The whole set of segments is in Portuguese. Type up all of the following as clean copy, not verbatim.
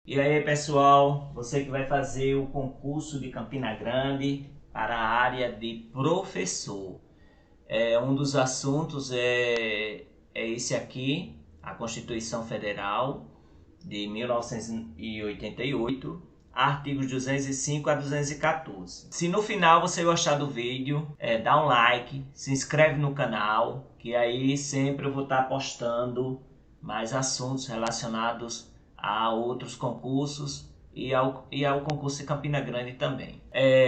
E aí, pessoal, você que vai fazer o concurso de Campina Grande para a área de professor. Um dos assuntos é esse aqui, a Constituição Federal de 1988, artigos 205 a 214. Se no final você gostar do vídeo, dá um like, se inscreve no canal, que aí sempre eu vou estar postando mais assuntos relacionados a outros concursos e ao concurso de Campina Grande também.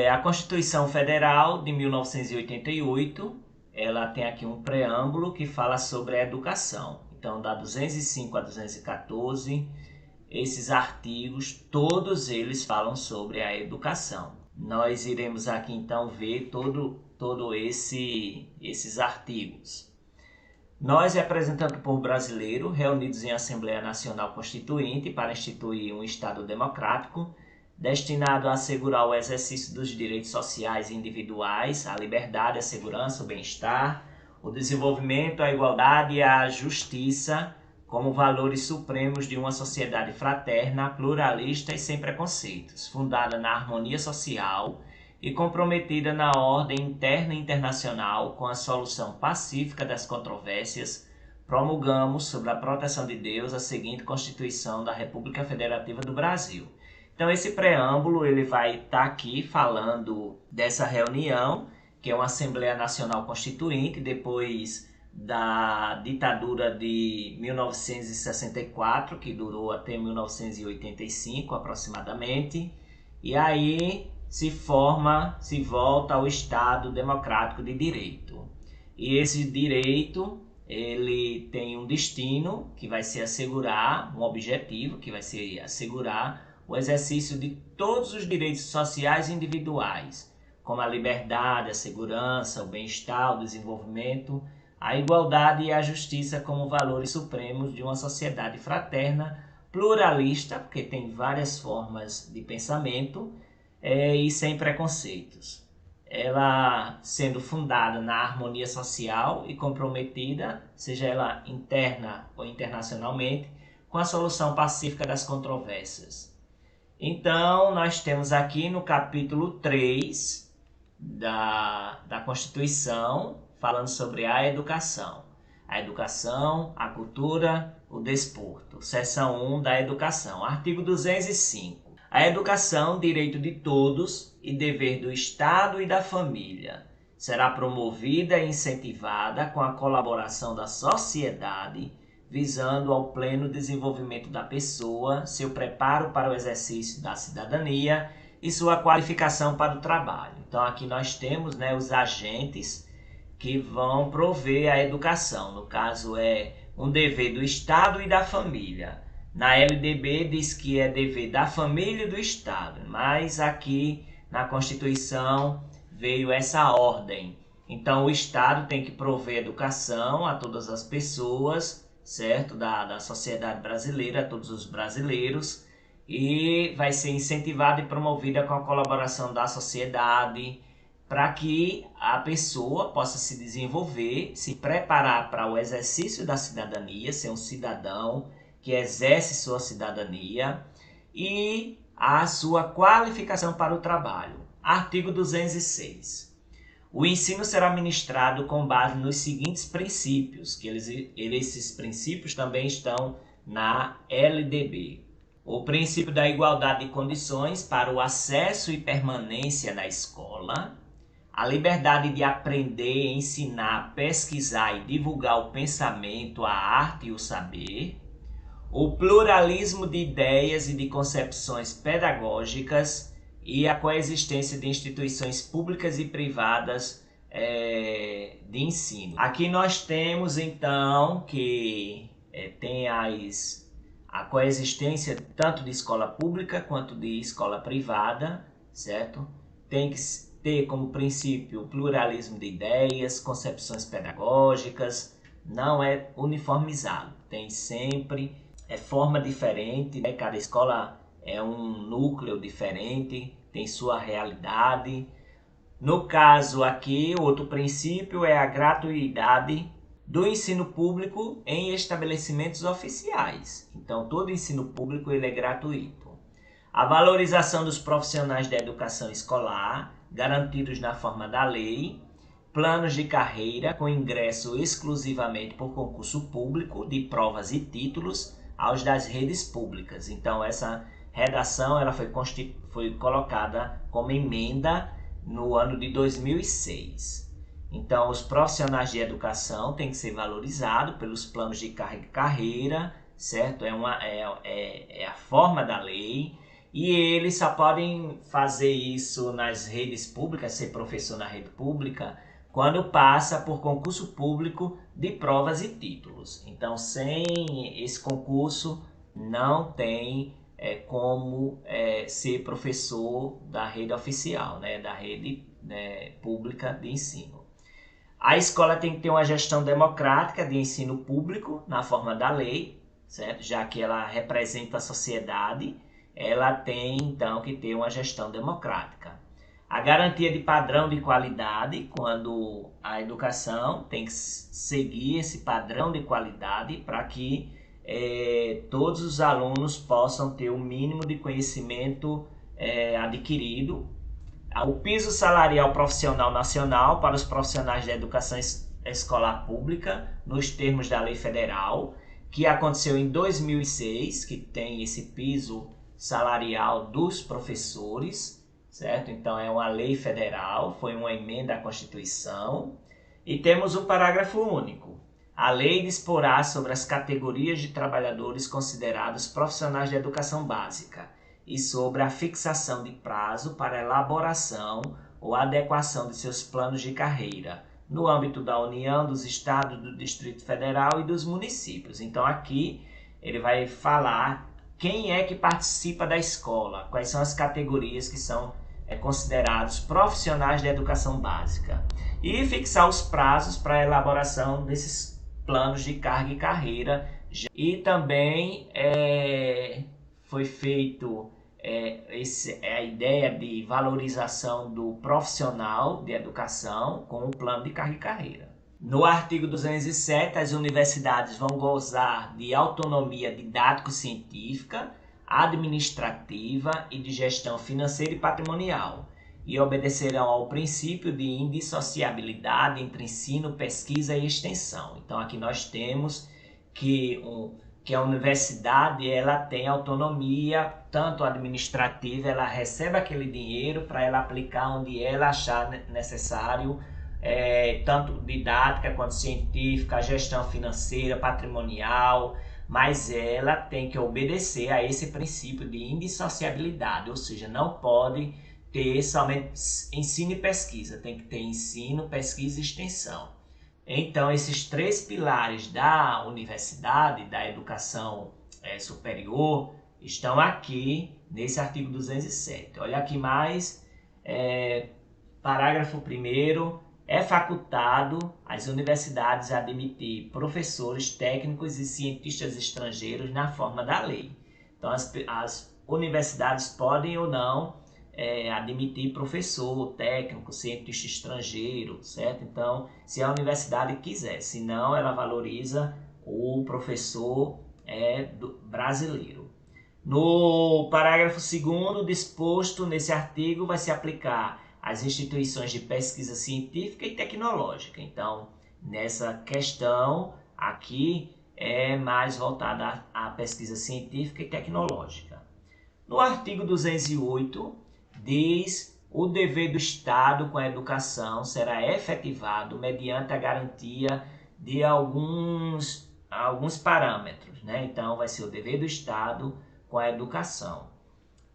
A Constituição Federal de 1988, ela tem aqui um preâmbulo que fala sobre a educação. Então, da 205 a 214, esses artigos, todos eles falam sobre a educação. Nós iremos aqui então ver todo esses artigos. Nós, representando o povo brasileiro, reunidos em Assembleia Nacional Constituinte para instituir um Estado democrático, destinado a assegurar o exercício dos direitos sociais e individuais, a liberdade, a segurança, o bem-estar, o desenvolvimento, a igualdade e a justiça como valores supremos de uma sociedade fraterna, pluralista e sem preconceitos, fundada na harmonia social e comprometida na ordem interna e internacional com a solução pacífica das controvérsias, promulgamos, sob a proteção de Deus, a seguinte Constituição da República Federativa do Brasil. Então esse preâmbulo ele vai estar aqui falando dessa reunião, que é uma Assembleia Nacional Constituinte, depois da ditadura de 1964, que durou até 1985 aproximadamente, e aí se volta ao Estado Democrático de Direito. E esse direito, ele tem um destino, que vai ser assegurar, um objetivo, que vai ser assegurar o exercício de todos os direitos sociais e individuais, como a liberdade, a segurança, o bem-estar, o desenvolvimento, a igualdade e a justiça como valores supremos de uma sociedade fraterna, pluralista, porque tem várias formas de pensamento, e sem preconceitos. Ela sendo fundada na harmonia social e comprometida, seja ela interna ou internacionalmente, com a solução pacífica das controvérsias. Então, nós temos aqui no capítulo 3 da Constituição, falando sobre a educação. A educação, a cultura, o desporto. Seção 1 da educação. Artigo 205. A educação, direito de todos e dever do Estado e da família, será promovida e incentivada com a colaboração da sociedade, visando ao pleno desenvolvimento da pessoa, seu preparo para o exercício da cidadania e sua qualificação para o trabalho. Então aqui nós temos, os agentes que vão prover a educação. No caso é um dever do Estado e da família. Na LDB diz que é dever da família e do Estado, mas aqui na Constituição veio essa ordem. Então o Estado tem que prover educação a todas as pessoas, certo? Da sociedade brasileira, a todos os brasileiros, e vai ser incentivada e promovida com a colaboração da sociedade, para que a pessoa possa se desenvolver, se preparar para o exercício da cidadania, ser um cidadão que exerce sua cidadania e a sua qualificação para o trabalho. Artigo 206. O ensino será ministrado com base nos seguintes princípios, que esses princípios também estão na LDB. O princípio da igualdade de condições para o acesso e permanência na escola, a liberdade de aprender, ensinar, pesquisar e divulgar o pensamento, a arte e o saber, o pluralismo de ideias e de concepções pedagógicas e a coexistência de instituições públicas e privadas de ensino. Aqui nós temos então que tem a coexistência tanto de escola pública quanto de escola privada, certo? Tem que ter como princípio o pluralismo de ideias, concepções pedagógicas, não é uniformizado, tem sempre forma diferente, cada escola é um núcleo diferente, tem sua realidade. No caso aqui, outro princípio é a gratuidade do ensino público em estabelecimentos oficiais. Então, todo ensino público ele é gratuito. A valorização dos profissionais da educação escolar, garantidos na forma da lei, planos de carreira com ingresso exclusivamente por concurso público de provas e títulos aos das redes públicas. Então essa redação ela foi colocada como emenda no ano de 2006. Então os profissionais de educação têm que ser valorizados pelos planos de carreira, certo? É a forma da lei. E eles só podem fazer isso nas redes públicas, ser professor na rede pública, quando passa por concurso público de provas e títulos. Então, sem esse concurso, não tem como ser professor da rede oficial, né, da rede pública de ensino. A escola tem que ter uma gestão democrática de ensino público na forma da lei, certo? Já que ela representa a sociedade, ela tem então que ter uma gestão democrática. A garantia de padrão de qualidade, quando a educação tem que seguir esse padrão de qualidade para que todos os alunos possam ter o mínimo de conhecimento adquirido. O piso salarial profissional nacional para os profissionais da educação escolar pública, nos termos da lei federal, que aconteceu em 2006, que tem esse piso salarial dos professores, certo? Então é uma lei federal, foi uma emenda à Constituição. E temos um parágrafo único. A lei disporá sobre as categorias de trabalhadores considerados profissionais de educação básica e sobre a fixação de prazo para elaboração ou adequação de seus planos de carreira, no âmbito da União, dos Estados, do Distrito Federal e dos municípios. Então aqui ele vai falar quem é que participa da escola, quais são as categorias que são considerados profissionais da educação básica e fixar os prazos para a elaboração desses planos de carga e carreira. E também foi feito a ideia de valorização do profissional de educação com o plano de carga e carreira. No artigo 207, as universidades vão gozar de autonomia didático-científica, administrativa e de gestão financeira e patrimonial, e obedecerão ao princípio de indissociabilidade entre ensino, pesquisa e extensão. Então aqui nós temos que a universidade ela tem autonomia, tanto administrativa, ela recebe aquele dinheiro para ela aplicar onde ela achar necessário, tanto didática quanto científica, gestão financeira, patrimonial, mas ela tem que obedecer a esse princípio de indissociabilidade, ou seja, não pode ter somente ensino e pesquisa, tem que ter ensino, pesquisa e extensão. Então, esses três pilares da universidade, da educação superior, estão aqui nesse artigo 207. Olha aqui mais, parágrafo 1º, é facultado às universidades admitir professores, técnicos e cientistas estrangeiros na forma da lei. Então, as universidades podem ou não admitir professor, técnico, cientista estrangeiro, certo? Então, se a universidade quiser, senão ela valoriza o professor brasileiro. No parágrafo 2º, disposto nesse artigo, vai se aplicar às instituições de pesquisa científica e tecnológica. Então, nessa questão aqui é mais voltada à pesquisa científica e tecnológica. No artigo 208, diz: o dever do Estado com a educação será efetivado mediante a garantia de alguns parâmetros, né? Então, vai ser o dever do Estado com a educação.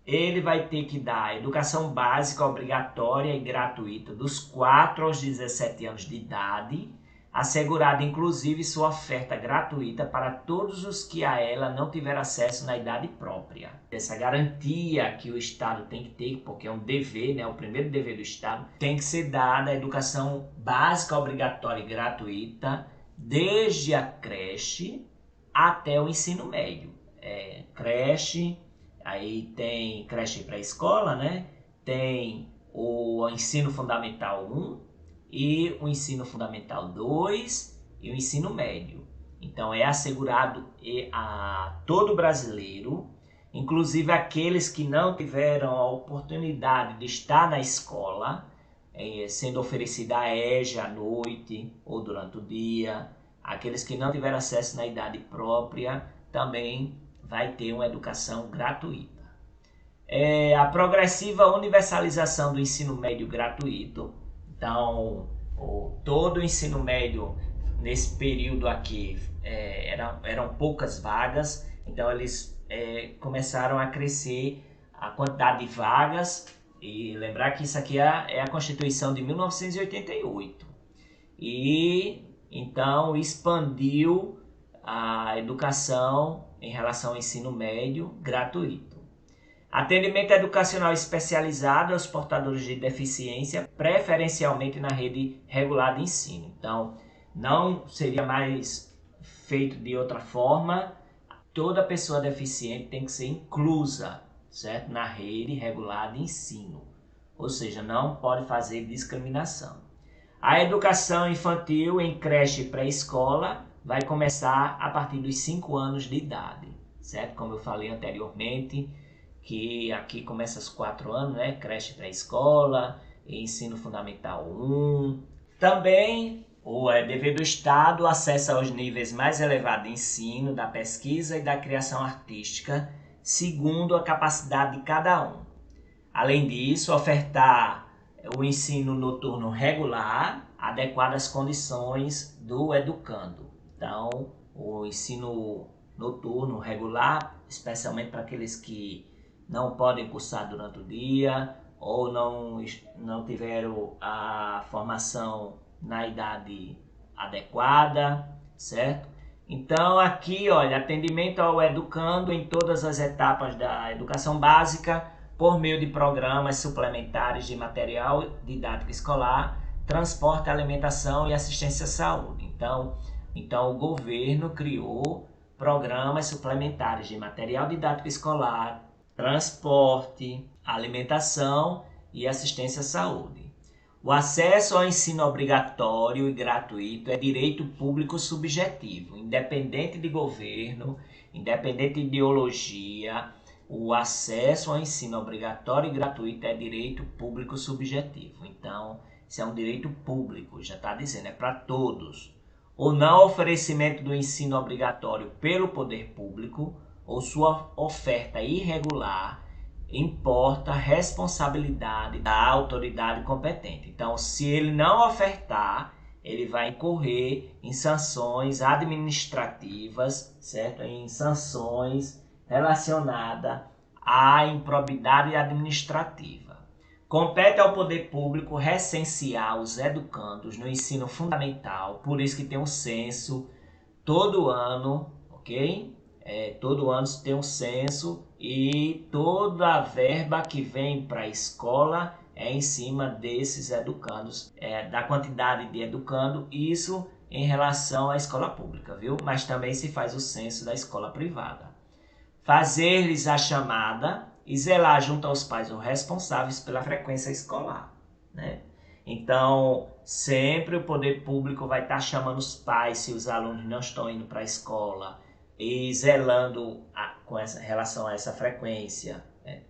Ele vai ter que dar educação básica obrigatória e gratuita dos 4 aos 17 anos de idade, assegurada inclusive sua oferta gratuita para todos os que a ela não tiver acesso na idade própria. Essa garantia que o Estado tem que ter, porque é um dever, né, o primeiro dever do Estado, tem que ser dada a educação básica obrigatória e gratuita desde a creche até o ensino médio. Creche, aí tem creche pré-escola, né? Tem o ensino fundamental 1 e o ensino fundamental 2 e o ensino médio. Então é assegurado a todo brasileiro. inclusive aqueles que não tiveram a oportunidade de estar na escola, sendo oferecida a EJA à noite ou durante o dia, aqueles que não tiveram acesso na idade própria, também vai ter uma educação gratuita. A progressiva universalização do ensino médio gratuito. Então, todo o ensino médio nesse período aqui eram poucas vagas, então eles começaram a crescer a quantidade de vagas, e lembrar que isso aqui é a Constituição de 1988, e então expandiu a educação em relação ao ensino médio gratuito. Atendimento educacional especializado aos portadores de deficiência, preferencialmente na rede regular de ensino. Então, não seria mais feito de outra forma. Toda pessoa deficiente tem que ser inclusa, certo? Na rede regular de ensino. Ou seja, não pode fazer discriminação. A educação infantil em creche e pré-escola vai começar a partir dos 5 anos de idade, certo? Como eu falei anteriormente, que aqui começa aos 4 anos, né? Creche pré-escola, ensino fundamental 1. Também é dever do Estado o acesso aos níveis mais elevados de ensino, da pesquisa e da criação artística, segundo a capacidade de cada um. Além disso, ofertar o ensino noturno regular, adequado às condições do educando. Então, o ensino noturno regular, especialmente para aqueles que não podem cursar durante o dia ou não tiveram a formação na idade adequada, certo? Então aqui, olha, atendimento ao educando em todas as etapas da educação básica por meio de programas suplementares de material didático escolar, transporte, alimentação e assistência à saúde. Então o governo criou programas suplementares de material didático escolar, transporte, alimentação e assistência à saúde. O acesso ao ensino obrigatório e gratuito é direito público subjetivo, independente de governo, independente de ideologia. O acesso ao ensino obrigatório e gratuito é direito público subjetivo. Então, isso é um direito público, já está dizendo, é para todos. O não oferecimento do ensino obrigatório pelo poder público ou sua oferta irregular importa a responsabilidade da autoridade competente. Então, se ele não ofertar, ele vai incorrer em sanções administrativas, certo? Em sanções relacionadas à improbidade administrativa. Compete ao poder público recensear os educandos no ensino fundamental, por isso que tem um censo todo ano, ok? Todo ano tem um censo e toda a verba que vem para a escola é em cima desses educandos, da quantidade de educando, isso em relação à escola pública, viu? Mas também se faz o censo da escola privada. Fazer-lhes a chamada e zelar junto aos pais ou responsáveis pela frequência escolar, né? Então, sempre o poder público vai estar chamando os pais se os alunos não estão indo para a escola e zelando com relação a essa frequência, né?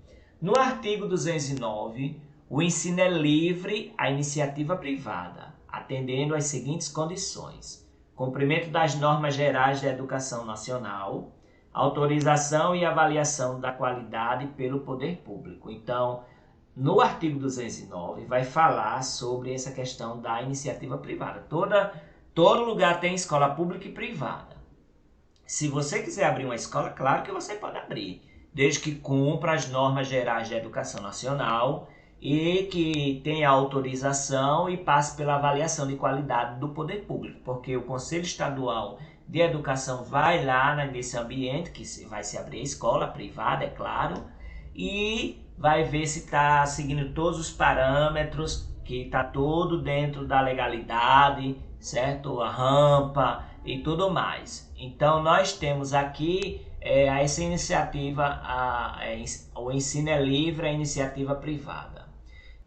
No artigo 209, o ensino é livre à iniciativa privada, atendendo às seguintes condições: cumprimento das normas gerais da educação nacional, autorização e avaliação da qualidade pelo poder público. Então, no artigo 209 vai falar sobre essa questão da iniciativa privada. Todo lugar tem escola pública e privada. Se você quiser abrir uma escola, claro que você pode abrir, desde que cumpra as normas gerais da educação nacional e que tenha autorização e passe pela avaliação de qualidade do poder público, porque o Conselho Estadual de Educação vai lá nesse ambiente que vai se abrir a escola privada, é claro, e vai ver se está seguindo todos os parâmetros, que está tudo dentro da legalidade, certo? A rampa e tudo mais. Então nós temos aqui essa iniciativa, o ensino é livre, a iniciativa privada.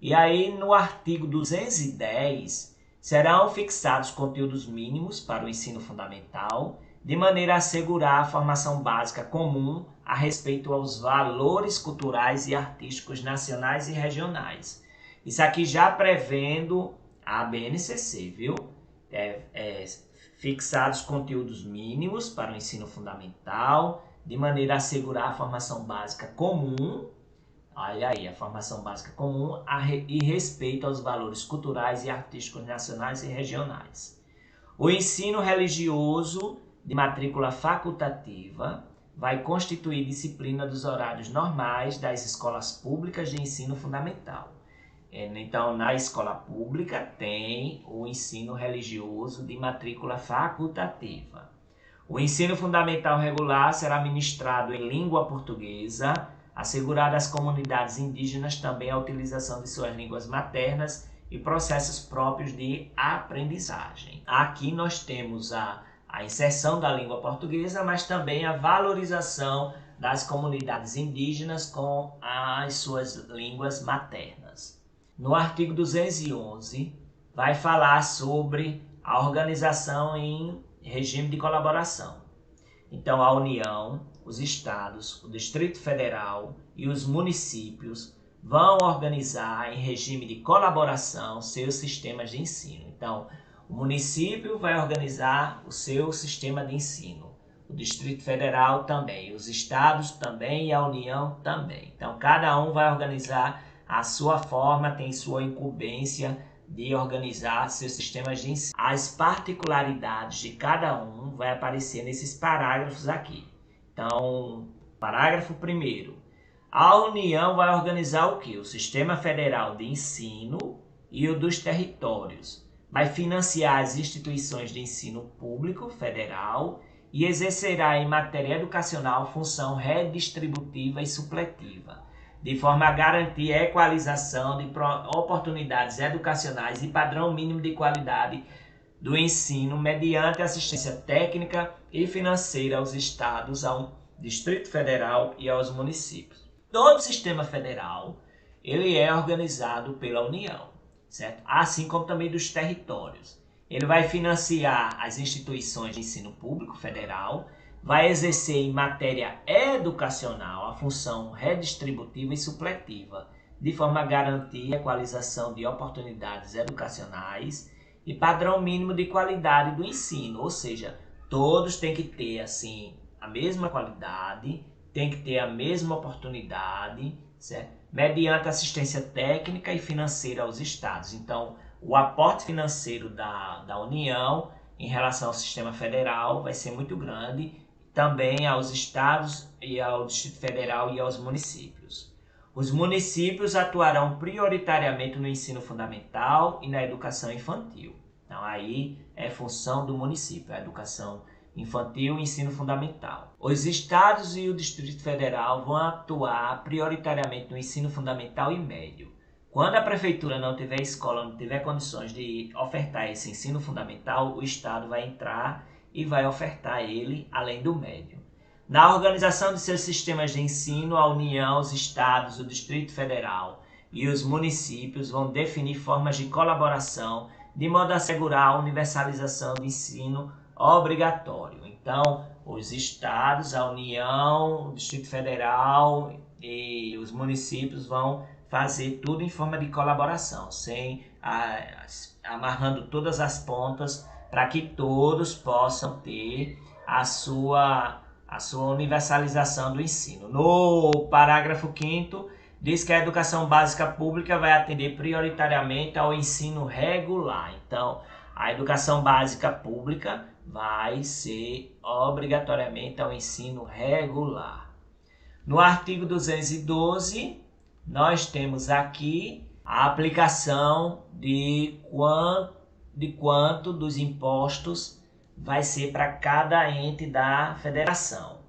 E aí no artigo 210 serão fixados conteúdos mínimos para o ensino fundamental, de maneira a assegurar a formação básica comum a respeito aos valores culturais e artísticos nacionais e regionais. Isso aqui já prevendo a BNCC, viu? Fixados conteúdos mínimos para o ensino fundamental, de maneira a assegurar a formação básica comum, olha aí, a formação básica comum e respeito aos valores culturais e artísticos nacionais e regionais. O ensino religioso de matrícula facultativa vai constituir disciplina dos horários normais das escolas públicas de ensino fundamental. Então, na escola pública tem o ensino religioso de matrícula facultativa. O ensino fundamental regular será ministrado em língua portuguesa, assegurada às comunidades indígenas também a utilização de suas línguas maternas e processos próprios de aprendizagem. Aqui nós temos a inserção da língua portuguesa, mas também a valorização das comunidades indígenas com as suas línguas maternas. No artigo 211, vai falar sobre a organização em regime de colaboração. Então, a União, os estados, o Distrito Federal e os municípios vão organizar em regime de colaboração seus sistemas de ensino. Então, o município vai organizar o seu sistema de ensino, o Distrito Federal também, os estados também e a União também. Então, cada um vai organizar a sua forma, tem sua incumbência de organizar seus sistemas de ensino. As particularidades de cada um vai aparecer nesses parágrafos aqui. Então, parágrafo 1º. A União vai organizar o quê? O Sistema Federal de Ensino e o dos territórios. Vai financiar as instituições de ensino público federal e exercerá em matéria educacional função redistributiva e supletiva, de forma a garantir a equalização de oportunidades educacionais e padrão mínimo de qualidade do ensino mediante assistência técnica e financeira aos estados, ao Distrito Federal e aos municípios. Todo o sistema federal ele é organizado pela União, certo? Assim como também dos territórios. Ele vai financiar as instituições de ensino público federal, vai exercer em matéria educacional a função redistributiva e supletiva, de forma a garantir a equalização de oportunidades educacionais e padrão mínimo de qualidade do ensino, ou seja, todos têm que ter assim a mesma qualidade, tem que ter a mesma oportunidade, certo? Mediante assistência técnica e financeira aos estados. Então, o aporte financeiro da União em relação ao sistema federal vai ser muito grande, também aos estados e ao Distrito Federal e aos municípios. Os municípios atuarão prioritariamente no ensino fundamental e na educação infantil. Então aí é função do município, a educação infantil e ensino fundamental. Os estados e o Distrito Federal vão atuar prioritariamente no ensino fundamental e médio. Quando a prefeitura não tiver escola, não tiver condições de ofertar esse ensino fundamental, o estado vai entrar e vai ofertar ele além do médio. Na organização de seus sistemas de ensino, a União, os estados, o Distrito Federal e os municípios vão definir formas de colaboração de modo a assegurar a universalização do ensino obrigatório. Então, os estados, a União, o Distrito Federal e os municípios vão fazer tudo em forma de colaboração, amarrando todas as pontas para que todos possam ter a sua universalização do ensino. No parágrafo 5º, diz que a educação básica pública vai atender prioritariamente ao ensino regular. Então, a educação básica pública vai ser obrigatoriamente ao ensino regular. No artigo 212, nós temos aqui a aplicação de quanto dos impostos vai ser para cada ente da federação.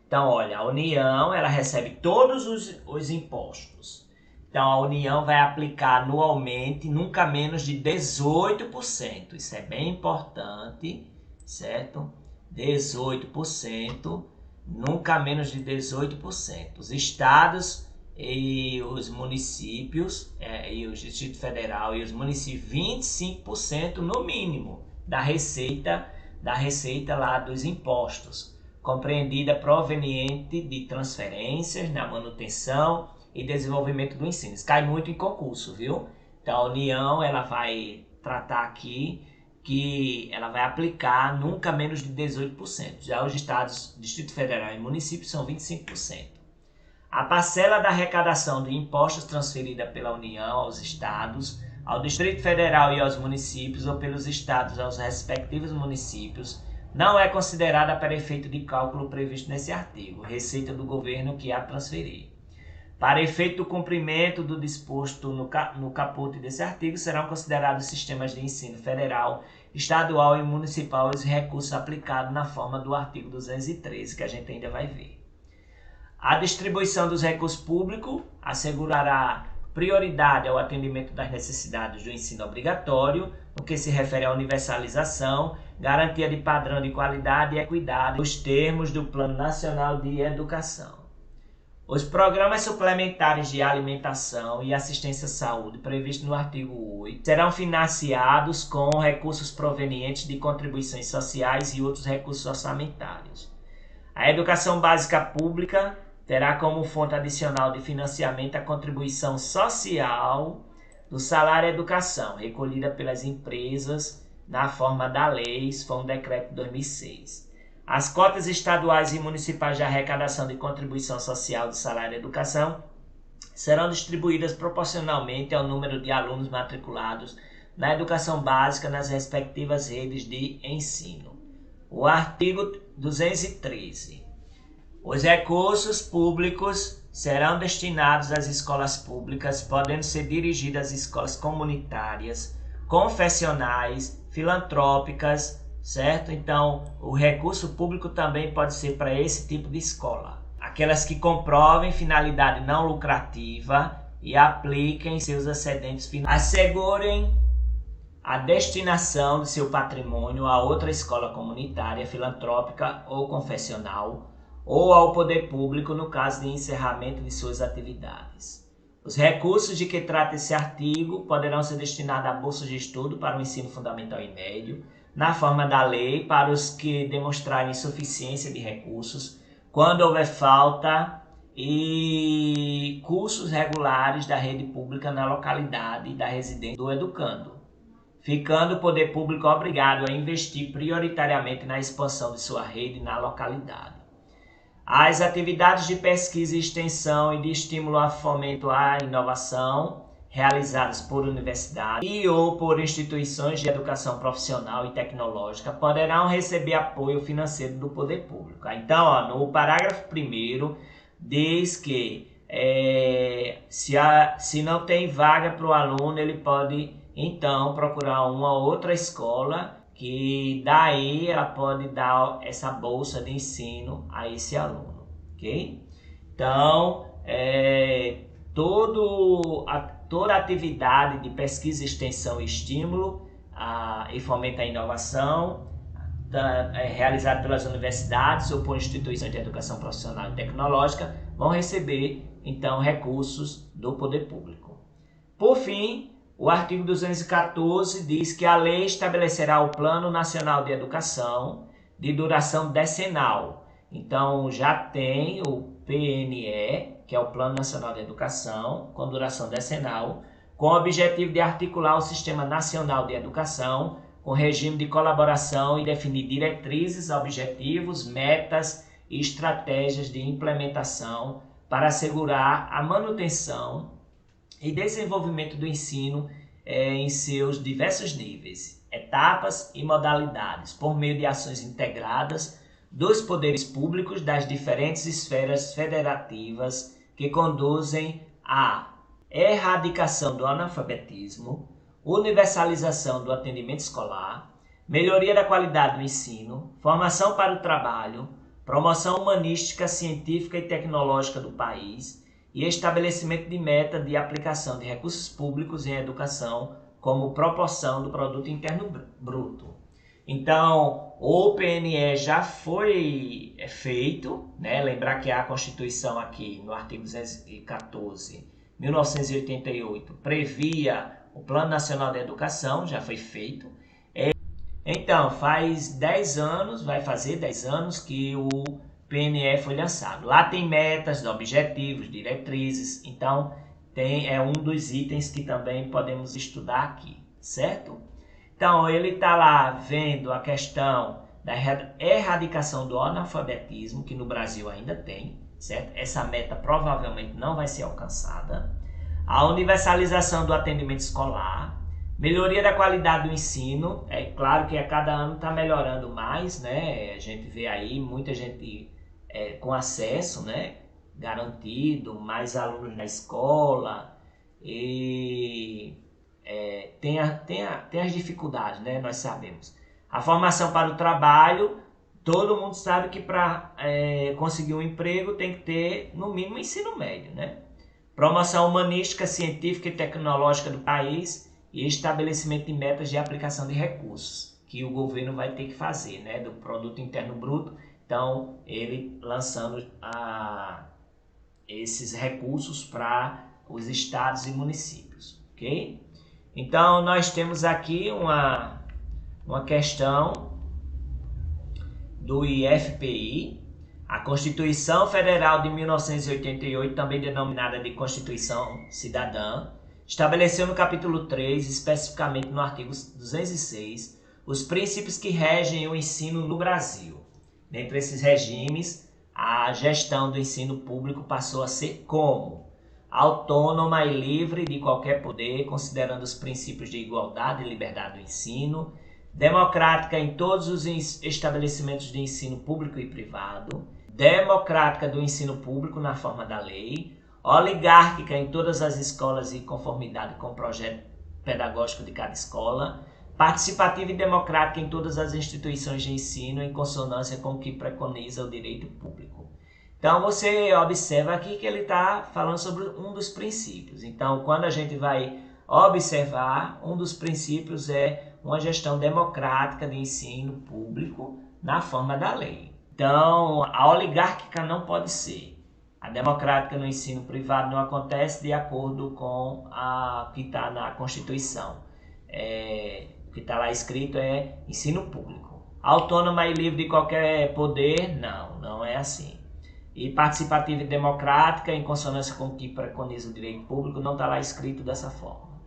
Então, olha, a União ela recebe todos os impostos. Então, a União vai aplicar anualmente nunca menos de 18%. Isso é bem importante, certo? 18%, nunca menos de 18%. Os estados e os municípios, e o Distrito Federal e os municípios, 25% no mínimo da receita da receita lá dos impostos, compreendida proveniente de transferências na manutenção e desenvolvimento do ensino. Isso cai muito em concurso, viu? Então a União ela vai tratar aqui que ela vai aplicar nunca menos de 18%. Já os estados, Distrito Federal e municípios são 25%. A parcela da arrecadação de impostos transferida pela União aos estados, ao Distrito Federal e aos municípios ou pelos estados aos respectivos municípios não é considerada para efeito de cálculo previsto nesse artigo, receita do governo que a transferir. Para efeito do cumprimento do disposto no caput desse artigo, serão considerados sistemas de ensino federal, estadual e municipal os recursos aplicados na forma do artigo 213, que a gente ainda vai ver. A distribuição dos recursos públicos assegurará prioridade ao atendimento das necessidades do ensino obrigatório, no que se refere à universalização, garantia de padrão de qualidade e equidade nos termos do Plano Nacional de Educação. Os programas suplementares de alimentação e assistência à saúde previstos no artigo 8 serão financiados com recursos provenientes de contribuições sociais e outros recursos orçamentários. A educação básica pública terá como fonte adicional de financiamento a contribuição social do salário educação, recolhida pelas empresas na forma da lei, isso foi um decreto de 2006. As cotas estaduais e municipais de arrecadação de contribuição social do salário educação serão distribuídas proporcionalmente ao número de alunos matriculados na educação básica nas respectivas redes de ensino. O artigo 213. Os recursos públicos serão destinados às escolas públicas, podendo ser dirigidos às escolas comunitárias, confessionais, filantrópicas, certo? Então, o recurso público também pode ser para esse tipo de escola. Aquelas que comprovem finalidade não lucrativa e apliquem seus excedentes finais. Assegurem a destinação de seu patrimônio a outra escola comunitária, filantrópica ou confessional, ou ao poder público no caso de encerramento de suas atividades. Os recursos de que trata esse artigo poderão ser destinados a bolsas de estudo para o ensino fundamental e médio, na forma da lei, para os que demonstrarem insuficiência de recursos, quando houver falta, e cursos regulares da rede pública na localidade da residência do educando, ficando o poder público obrigado a investir prioritariamente na expansão de sua rede na localidade. As atividades de pesquisa e extensão e de estímulo a fomento à inovação realizadas por universidades e ou por instituições de educação profissional e tecnológica poderão receber apoio financeiro do poder público. Então, no parágrafo 1º diz que se não tem vaga para o aluno, ele pode então procurar uma outra escola que daí ela pode dar essa bolsa de ensino a esse aluno, ok? Então, toda atividade de pesquisa, extensão e estímulo e fomento à inovação realizada pelas universidades ou por instituições de educação profissional e tecnológica vão receber, então, recursos do poder público. Por fim, o artigo 214 diz que a lei estabelecerá o Plano Nacional de Educação de duração decenal. Então, já tem o PNE, que é o Plano Nacional de Educação, com duração decenal, com o objetivo de articular o Sistema Nacional de Educação, com regime de colaboração e definir diretrizes, objetivos, metas e estratégias de implementação para assegurar a manutenção e desenvolvimento do ensino em seus diversos níveis, etapas e modalidades, por meio de ações integradas dos poderes públicos das diferentes esferas federativas que conduzem à erradicação do analfabetismo, universalização do atendimento escolar, melhoria da qualidade do ensino, formação para o trabalho, promoção humanística, científica e tecnológica do país, e estabelecimento de meta de aplicação de recursos públicos em educação como proporção do produto interno bruto. Então, o PNE já foi feito, né? Lembrar que a Constituição aqui, no artigo 214, 1988, previa o Plano Nacional de Educação, já foi feito. Então, faz 10 anos, vai fazer 10 anos que o PNE foi lançado. Lá tem metas, objetivos, diretrizes, então é um dos itens que também podemos estudar aqui, certo? Então, ele está lá vendo a questão da erradicação do analfabetismo, que no Brasil ainda tem, certo? Essa meta provavelmente não vai ser alcançada. A universalização do atendimento escolar, melhoria da qualidade do ensino, é claro que a cada ano está melhorando mais, né? A gente vê aí muita gente com acesso, né? Garantido, mais alunos na escola e tem as dificuldades, né? Nós sabemos. A formação para o trabalho, todo mundo sabe que para conseguir um emprego tem que ter no mínimo ensino médio, né? Promoção humanística, científica e tecnológica do país e estabelecimento de metas de aplicação de recursos, que o governo vai ter que fazer, né, do Produto Interno Bruto. Então, ele lançando esses recursos para os estados e municípios, ok? Então, nós temos aqui uma questão do IFPI, a Constituição Federal de 1988, também denominada de Constituição Cidadã, estabeleceu no capítulo 3, especificamente no artigo 206, os princípios que regem o ensino no Brasil. Dentre esses regimes, a gestão do ensino público passou a ser como? Autônoma e livre de qualquer poder, considerando os princípios de igualdade e liberdade do ensino, democrática em todos os estabelecimentos de ensino público e privado, democrática do ensino público na forma da lei, oligárquica em todas as escolas e conformidade com o projeto pedagógico de cada escola, participativa e democrática em todas as instituições de ensino em consonância com o que preconiza o direito público. Então você observa aqui que ele está falando sobre um dos princípios. Então quando a gente vai observar, um dos princípios é uma gestão democrática de ensino público na forma da lei. Então a oligárquica não pode ser. A democrática no ensino privado não acontece de acordo com o que está na Constituição. O que está lá escrito é ensino público. Autônoma e livre de qualquer poder, não é assim. E participativa e democrática, em consonância com o que preconiza o direito público, não está lá escrito dessa forma.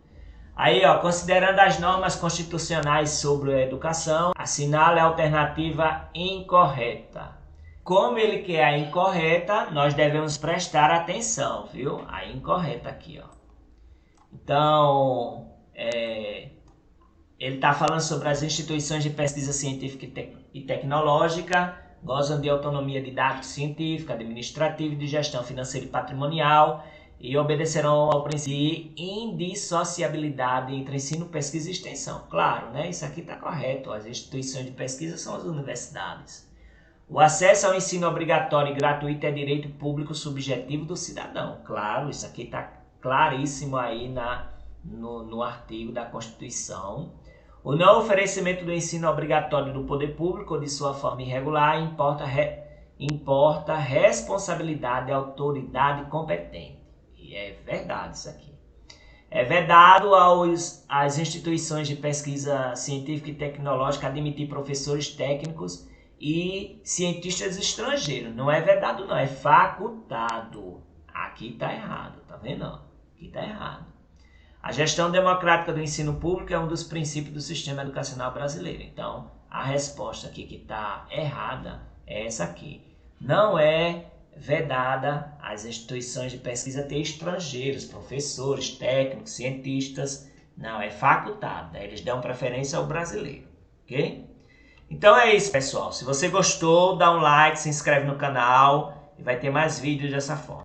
Aí, considerando as normas constitucionais sobre a educação, assinale a alternativa incorreta. Como ele quer a incorreta, nós devemos prestar atenção, viu? A incorreta aqui, ó. Então, ele está falando sobre as instituições de pesquisa científica e tecnológica, gozam de autonomia didática, científica, administrativa e de gestão financeira e patrimonial e obedecerão ao princípio de indissociabilidade entre ensino, pesquisa e extensão. Claro, né? Isso aqui está correto. As instituições de pesquisa são as universidades. O acesso ao ensino obrigatório e gratuito é direito público subjetivo do cidadão. Claro, isso aqui está claríssimo aí no artigo da Constituição. O não oferecimento do ensino obrigatório do poder público ou de sua forma irregular importa responsabilidade da autoridade competente. E é verdade isso aqui. É vedado às instituições de pesquisa científica e tecnológica admitir professores técnicos e cientistas estrangeiros. Não é vedado não, é facultado. Aqui está errado, tá vendo? Aqui está errado. A gestão democrática do ensino público é um dos princípios do sistema educacional brasileiro. Então, a resposta aqui que está errada é essa aqui. Não é vedada às instituições de pesquisa ter estrangeiros, professores, técnicos, cientistas. Não, é facultado. Eles dão preferência ao brasileiro, ok? Então é isso, pessoal. Se você gostou, dá um like, se inscreve no canal e vai ter mais vídeos dessa forma.